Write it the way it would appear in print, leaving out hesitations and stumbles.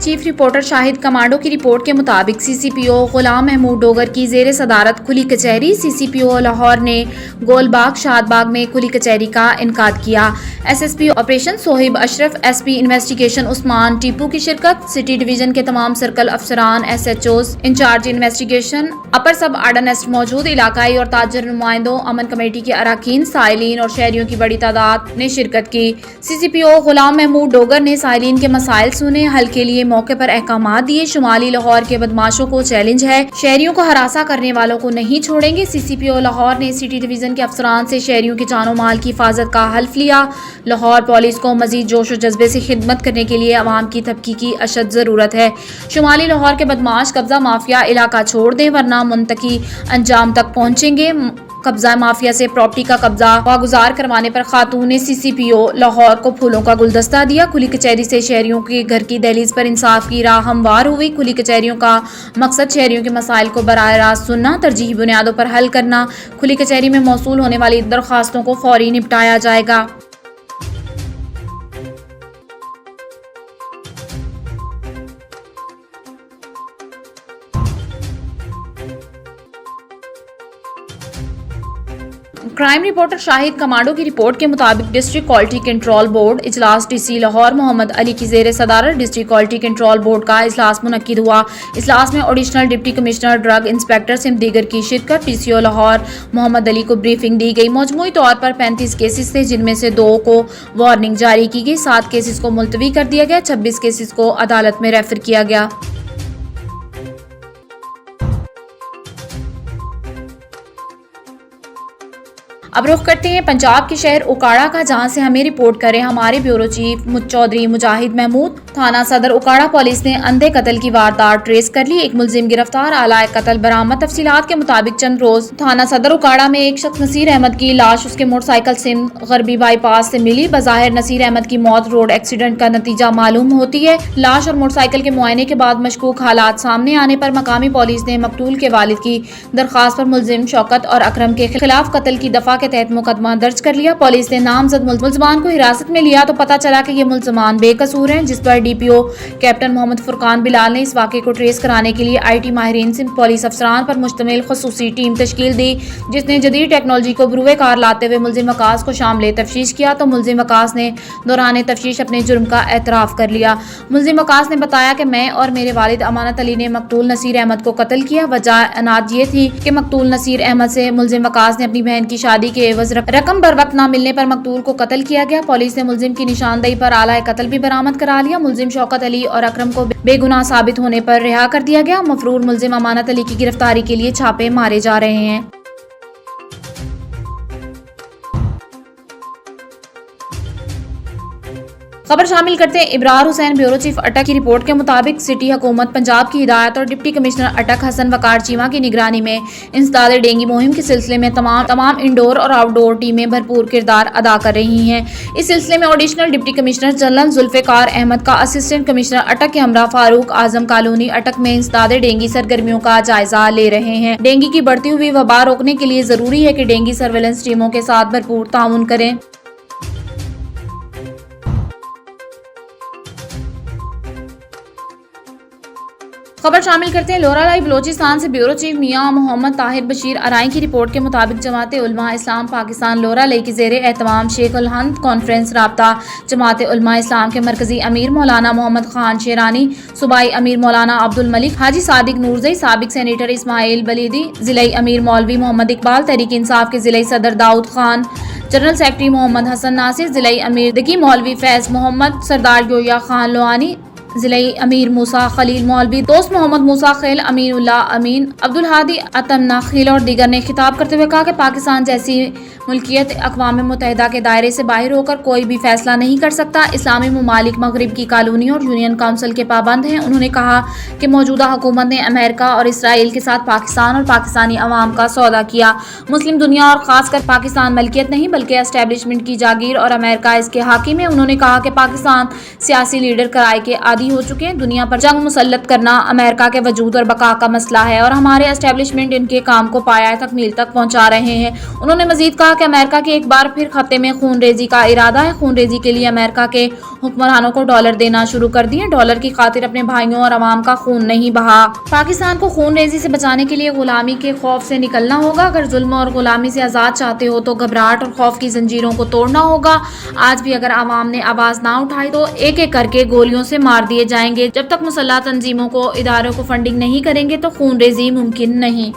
Chief reporter Shahid commando की report के मुताबिक सीसीपीओ गुलाम महमूद डोगर की जेर सदारत खुली कचहरी सीसीपीओ लाहौर ने गोलबाग शादबाग में खुली कचहरी का इनकाद किया। SSP operation Sohaib Ashraf, SP investigation Usman Tipu की शिरकत। सिटी डिवीजन के तमाम सर्कल अफसरान, एसएचओज, इंचार्ज इन्वेस्टिगेशन, अपर सब आर्डनेस्ट मौजूद इलाकाई और ताजर नुमाइंदों, अमन कमेटी के अरकान, साइलिन और शहरियों की बड़ी तादाद ने शिरकत की। सीसीपीओ गुलाम महमूद डोगर ने साइलिन के मसाइल सुने, हल के लिए मौके पर अहकामात दिए। शुमाली लाहौर के बदमाशों को चैलेंज है, शहरियों को हरासा करने वालों को नहीं छोड़ेंगे। सीसीपीओ लाहौर ने सिटी डिवीजन के अफसरान से शहरियों की जानो माल की हिफाजत का हल्फ लिया। लाहौर पुलिस को मजीद जोश और जज्बे से खिदमत करने के लिए अवाम की तबकी की अशद जरूरत है। शुमाली लाहौर के बदमाश कब्जा माफिया इलाका छोड़ दें वरना मुंतकी अंजाम तक पहुंचेंगे। कब्जा माफिया से प्रॉपर्टी का कब्जा वागुजार करवाने पर खातून ने सीसीपीओ लाहौर को फूलों का गुलदस्ता दिया। खुली कचहरी से शहरियों के घर की दहलीज पर इंसाफ की राह हमवार हुई। खुली कचहरियों का मकसद शहरियों के मसाइल को बराह रास्त सुनना, तरजीही बुनियादों पर हल करना। खुली कचहरी में मौसूल होने वाली दरख्वास्तों को फौरी निपटाया जाएगा। क्राइम रिपोर्टर शाहिद कमांडो की रिपोर्ट के मुताबिक डिस्ट्रिक्ट क्वालिटी कंट्रोल बोर्ड इजलास डीसी लाहौर मोहम्मद अली की जेर सदारत डिस्ट्रिक्ट क्वालिटी कंट्रोल बोर्ड का इजलास मुनक्किद हुआ। इजलास में additional deputy commissioner drug inspector SIM दीगर की शिरकत। टीसीओ लाहौर मोहम्मद अली को ब्रीफिंग दी गई। मजमूई तौर पर 35 केसेस थे, जिनमें से 2 को वार्निंग जारी की गई, 7 केसेस को मुलतवी कर दिया गया, 26 केसेस को अदालत में रेफर किया गया। अब रुख करते हैं पंजाब के शहर उकाड़ा का, जहां से हमें रिपोर्ट करें हमारे ब्यूरो चीफ चौधरी मुजाहिद महमूद। थाना सदर उकाड़ा पुलिस ने अंधे कत्ल की वारदात ट्रेस कर ली, एक मुलजिम गिरफ्तार, आलाए कत्ल बरामद। तफसीलात के मुताबिक चंद रोज थाना सदर उकाड़ा में एक शख्स नसीर अहमद की लाश उसके मोटरसाइकिल से गरबी बाईपास से मिली। बज़ाहिर नसीर अहमद की मौत रोड एक्सीडेंट का नतीजा मालूम होती है। लाश और मोटरसाइकिल के मुआयने के बाद मशकूक हालात सामने आने पर मकामी पुलिस ने मकतूल के वालिद की दरखास्त पर मुलजिम शौकत और अकरम के खिलाफ कत्ल की दफा के तहत मुकदमा दर्ज कर लिया। पुलिस ने नामजद मुलजमान को हिरासत में लिया तो पता चला कि ये मुलजमान बेकसूर हैं, जिस पर डीपीओ कैप्टन मोहम्मद फुरकान बिलाल ने इस वाक़े को ट्रेस कराने के लिए आईटी माहिरीन से पुलिस अफसरान पर मुश्तमिल खुसूसी टीम तश्कील दी, जिसने जदीद टेक्नोलॉजी को बरूए कार लाते हुए मुलजिम वकास को शामिल तफ्तीश किया तो मुलजिम वकास ने दौरान तफ्तीश अपने जुर्म का एतराफ़ कर लिया। मुलजिम वकास ने बताया कि मैं और मेरे वालिद अमानत अली ने मकतूल नसीर अहमद को कत्ल किया। वजह अनाज ये थी कि मकतूल नसीर अहमद से मुलजिम वकास ने अपनी बहन की शादी के एवज रकम बर वक्त न मिलने पर मकतूल को कत्ल किया गया। पुलिस ने मुलजिम की निशानदेही पर आला कत्ल भी बरामद करा लिया। मुलजिम शौकत अली और अकरम को बेगुनाह साबित होने पर रिहा कर दिया गया। मफरूर मुलजिम अमानत अली की गिरफ्तारी के लिए छापे मारे जा रहे हैं। खबर शामिल करते हैं इब्रार हुसैन ब्यूरो चीफ अटक की रिपोर्ट के मुताबिक सिटी हुकूमत पंजाब की हिदायत और डिप्टी कमिश्नर अटक हसन वकार चीमा की निगरानी में इंसदाद डेंगू मुहिम के सिलसिले में तमाम इंडोर और आउटडोर टीमें भरपूर किरदार अदा कर रही हैं। इस सिलसिले में additional deputy commissioner general Zulfikar Ahmad का असिस्टेंट कमिश्नर अटक के हमरा फारूक आजम कॉलोनी अटक में इंसदाद डेंगी सरगर्मियों का जायजा ले रहे हैं। डेंगी की बढ़ती हुई वबा रोकने के लिए जरूरी है कि डेंगी सर्वेलेंस टीमों के साथ भरपूर ताउन करें। खबर शामिल करते हैं लोरालाई बलोचिस्तान से ब्यूरो चीफ मियां मोहम्मद ताहिर बशीर अराई की रिपोर्ट के मुताबिक जमात उलमा इस्लाम पाकिस्तान लोरालाई की जेर एहतमाम शेख उल हंद कॉन्फ्रेंस राब्ता जमात उलमा इस्लाम के मरकजी अमीर मौलाना मोहम्मद खान शेरानी, सूबाई अमीर मौलाना अब्दुल मलिक, हाजी सादिक नूरजई, साबिक सेनेटर इस्माइल बलीदी, जिलाई अमीर मौलवी मोहम्मद इकबाल, तहरीक इंसाफ के जिलाई सदर दाऊद खान, जनरल सेक्रेटरी मोहम्मद हसन नासिर, जिलाई अमीर दगी मौलवी फैज मोहम्मद, सरदार योया खान लोहानी, जिलाई अमीर मूसा खलील मौलवी, दोस्त मोहम्मद मूसा खेल, अमीन उल्लाह अमीन, अब्दुल हादी अतम नाखिल और दीगर ने खिताब करते हुए कहा कि पाकिस्तान जैसी मुल्कियत अक़वाम मुत्तहिदा के दायरे से बाहर होकर कोई भी फैसला नहीं कर सकता। इस्लामी ममालिक मगरिब की कॉलोनियों और यूनियन काउंसिल के पाबंद हैं। उन्होंने कहा कि मौजूदा हुकूमत ने अमेरिका और इसराइल के साथ पाकिस्तान और पाकिस्तानी अवाम का सौदा किया। मुस्लिम दुनिया और खासकर पाकिस्तान मलकियत नहीं बल्कि एस्टेब्लिशमेंट की जागीर और अमेरिका इसके हाकिम है। उन्होंने कहा कि पाकिस्तान सियासी लीडर किराए के आदी हो चुके हैं। दुनिया पर जंग मुसल्लत करना अमेरिका के वजूद और बका का मसला है और हमारे एस्टेब्लिशमेंट इनके काम को पाया तकमील तक पहुंचा रहे हैं। उन्होंने मजीद कहा कहा कि अमेरिका के एक बार फिर खत्ते में खून रेजी का इरादा है। खून रेजी के लिए अमेरिका के हुक्मरानों को डॉलर देना शुरू कर दिए। डॉलर की खातिर अपने भाइयों और अवाम का खून नहीं बहा। पाकिस्तान को खून रेजी से बचाने के लिए गुलामी के खौफ से निकलना होगा। अगर जुल्म और गुलामी से आज़ाद चाहते हो तो घबराहट और खौफ की जंजीरों को तोड़ना होगा। आज भी अगर अवाम ने आवाज ना उठाई तो एक एक करके गोलियों से मार दिए जाएंगे। जब तक मुसल्लह तंजीमों को इदारों को फंडिंग नहीं करेंगे तो खून रेजी मुमकिन नहीं।